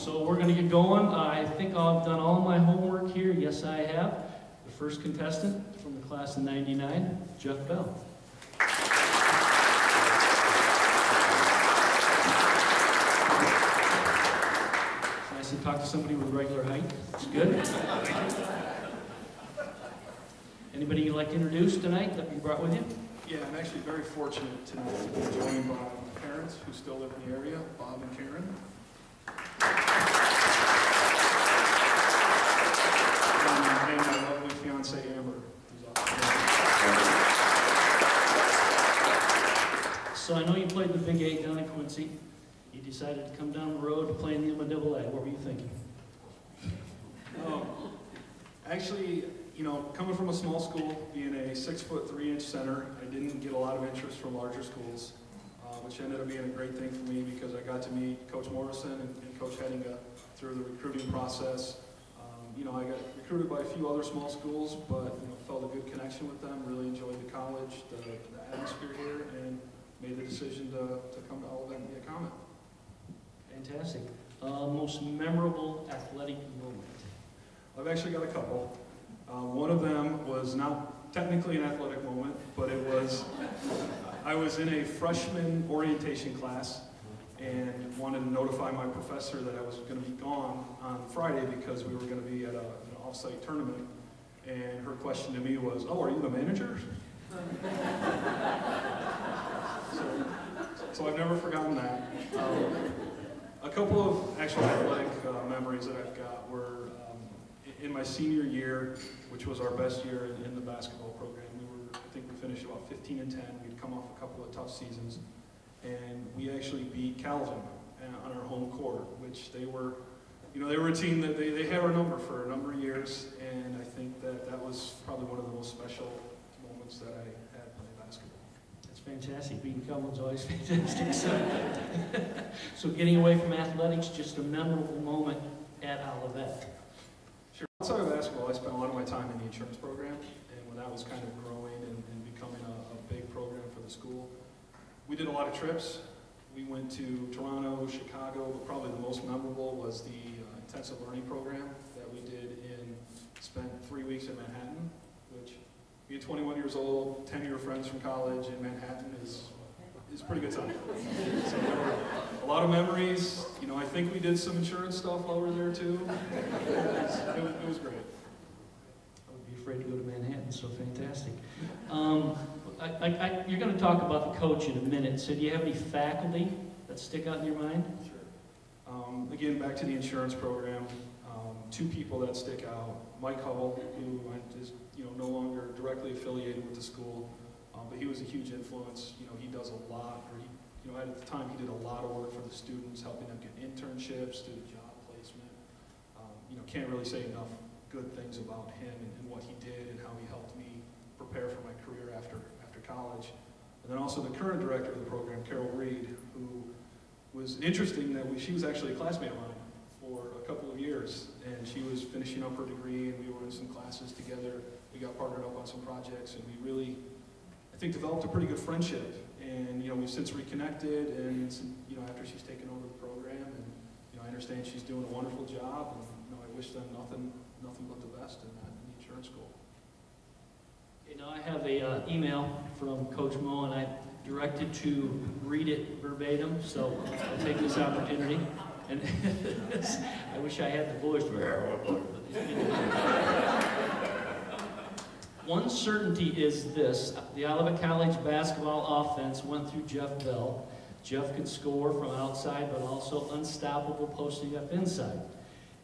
So we're going to get going. I think I've done all my homework here. Yes, I have. The first contestant from the class of '99, Jeff Bell. Nice to talk to somebody with regular height. That's good. Anybody you'd like to introduce tonight that you brought with you? Yeah, I'm actually very fortunate tonight to be joined by my parents who still live in the area, Bob and Karen. And my lovely fiance, Amber, who's up there. So I know you played the Big 8 down in Quincy. You decided to come down the road to play in the MIAA. What were you thinking? Actually, you know, coming from a small school, being a 6'3" center, I didn't get a lot of interest from larger schools, which ended up being a great thing for me because I got to meet Coach Morrison and Coach Headinga through the recruiting process. You know, I got recruited by a few other small schools, but you know, felt a good connection with them, really enjoyed the college, the atmosphere here, and made the decision to come to Olivet and be a Comet. Fantastic. Most memorable athletic moment? I've actually got a couple. One of them was not technically an athletic moment, but it was, I was in a freshman orientation class and wanted to notify my professor that I was going to be gone on Friday because we were going to be at an off-site tournament. And her question to me was, "Oh, are you the manager?" So I've never forgotten that. A couple of actual athletic memories that I've got were in my senior year, which was our best year in the basketball program. I think we finished about 15-10. We'd come off a couple of tough seasons. And we actually beat Calvin on our home court, which they were, you know, they were a team that they had our number for a number of years, and I think that was probably one of the most special moments that I had playing basketball. That's fantastic. Beating Calvin's always fantastic. So getting away from athletics, just a memorable moment at Olivet. Sure. Outside of basketball, I spent a lot of my time in the insurance program, and when that was kind of growing and becoming a big program for the school, we did a lot of trips. We went to Toronto, Chicago, but probably the most memorable was the intensive learning program that we did spent 3 weeks in Manhattan, which being 21 years old, 10-year friends from college in Manhattan is a pretty good time. So there were a lot of memories. You know, I think we did some insurance stuff while we were there too. It was great. I would be afraid to go to Manhattan, so fantastic. You're going to talk about the coach in a minute, so do you have any faculty that stick out in your mind? Sure. Again, back to the insurance program, two people that stick out. Mike Hubble, who is no longer directly affiliated with the school, but he was a huge influence. You know, he does a lot, at the time he did a lot of work for the students, helping them get internships, do the job placement. Can't really say enough good things about him and what he did and how he helped me prepare for my career after college. And then also the current director of the program, Carol Reed, who was interesting that she was actually a classmate of mine for a couple of years, and she was finishing up her degree, and we were in some classes together. We got partnered up on some projects, and we really, I think, developed a pretty good friendship. And we've since reconnected, and after she's taken over the program, and I understand she's doing a wonderful job, and I wish them nothing but the best in the insurance school. I have an email from Coach Mo, and I directed to read it verbatim, so I'll take this opportunity. And I wish I had the voice. One certainty is this: the Olivet College basketball offense went through Jeff Bell. Jeff could score from outside, but also unstoppable posting up inside.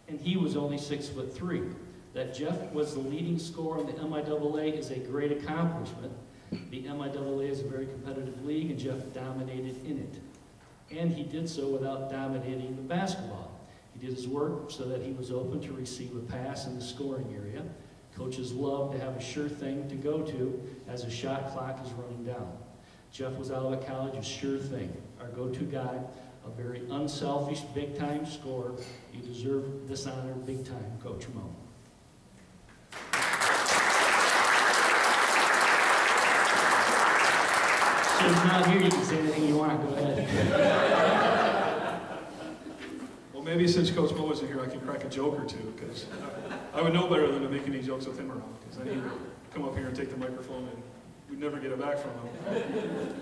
And he was only 6'3". That Jeff was the leading scorer in the MIAA is a great accomplishment. The MIAA is a very competitive league, and Jeff dominated in it. And he did so without dominating the basketball. He did his work so that he was open to receive a pass in the scoring area. Coaches love to have a sure thing to go to as a shot clock is running down. Jeff was Olivet College's sure thing, our go-to guy, a very unselfish, big-time scorer. He deserved this honor big time, Coach Mo. So he's not here, you can say anything you want. Go ahead. Well, maybe since Coach Mo isn't here, I can crack a joke or two, because I would know better than to make any jokes with him around, because then he would come up here and take the microphone and we'd never get it back from him.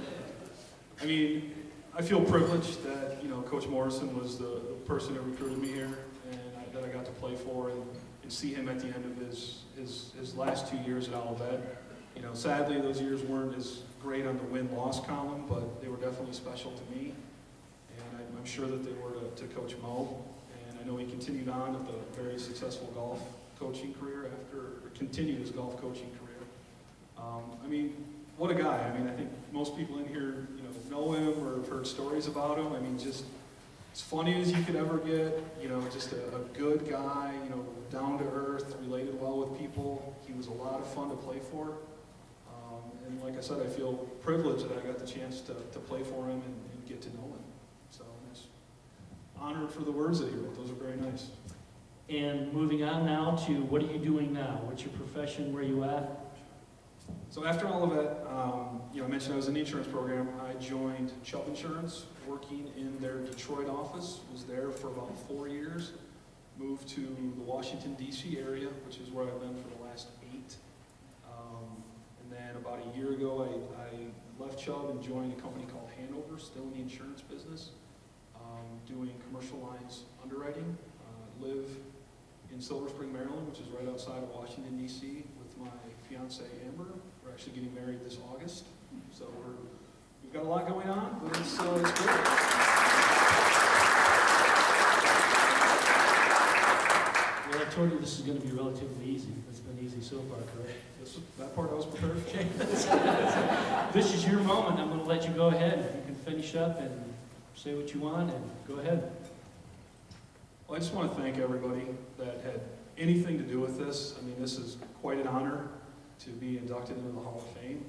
I mean, I feel privileged that, you know, Coach Morrison was the person who recruited me here, and that I got to play for, and see him at the end of his last 2 years at Olivet. You know, sadly, those years weren't as great on the win-loss column, but they were definitely special to me. And I'm sure that they were to Coach Mo. And I know he continued on with a very successful golf coaching career continued his golf coaching career. I mean, what a guy. I mean, I think most people in here, you know him or have heard stories about him. I mean, just as funny as you could ever get, you know, just a good guy, you know, down to earth, related well with people. He was a lot of fun to play for. And like I said, I feel privileged that I got the chance to play for him and get to know him. So I'm just honored for the words that he wrote. Those are very nice. And moving on now to what are you doing now? What's your profession? Where are you at? So after Olivet, you know, I mentioned I was in the insurance program. I joined Chubb Insurance, working in their Detroit office. Was there for about 4 years. Moved to the Washington, D.C. area, which is where I've been for the last 8. And then about a year ago, I left Chubb and joined a company called Hanover, still in the insurance business, doing commercial lines underwriting. Live in Silver Spring, Maryland, which is right outside of Washington, D.C., with my fiance Amber. We're actually getting married this August, so we've got a lot going on, but it's great. Well, I told you this is going to be relatively easy. It's been easy so far, correct? That part I was prepared for. This is your moment. I'm going to let you go ahead. You can finish up and say what you want, and go ahead. Well, I just want to thank everybody that had anything to do with this. I mean, this is quite an honor to be inducted into the Hall of Fame.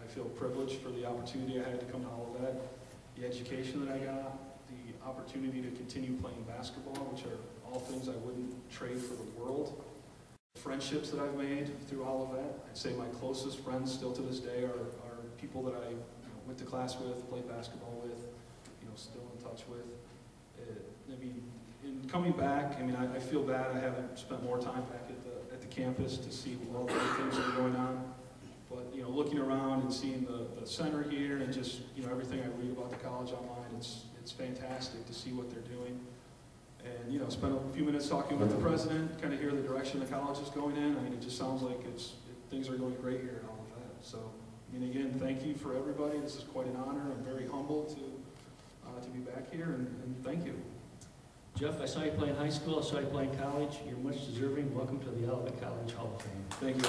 I feel privileged for the opportunity I had to come to Olivet, the education that I got, the opportunity to continue playing basketball, which are all things I wouldn't trade for the world. The friendships that I've made through Olivet, I'd say my closest friends still to this day are people that I went to class with, played basketball with, still in touch with. I mean, in coming back, I mean, I feel bad I haven't spent more time back at the campus to see all the things that are going on. But, looking around and seeing the center here and just, everything I read about the college online, it's fantastic to see what they're doing. And, spent a few minutes talking with the president, kind of hear the direction the college is going in. I mean, it just sounds like things are going great here and all of that. So, I mean, again, thank you for everybody. This is quite an honor. I'm very humbled to be back here, and thank you. Jeff, I saw you play in high school. I saw you play in college. You're much deserving. Welcome to the Olivet College Hall of Fame. Thank you.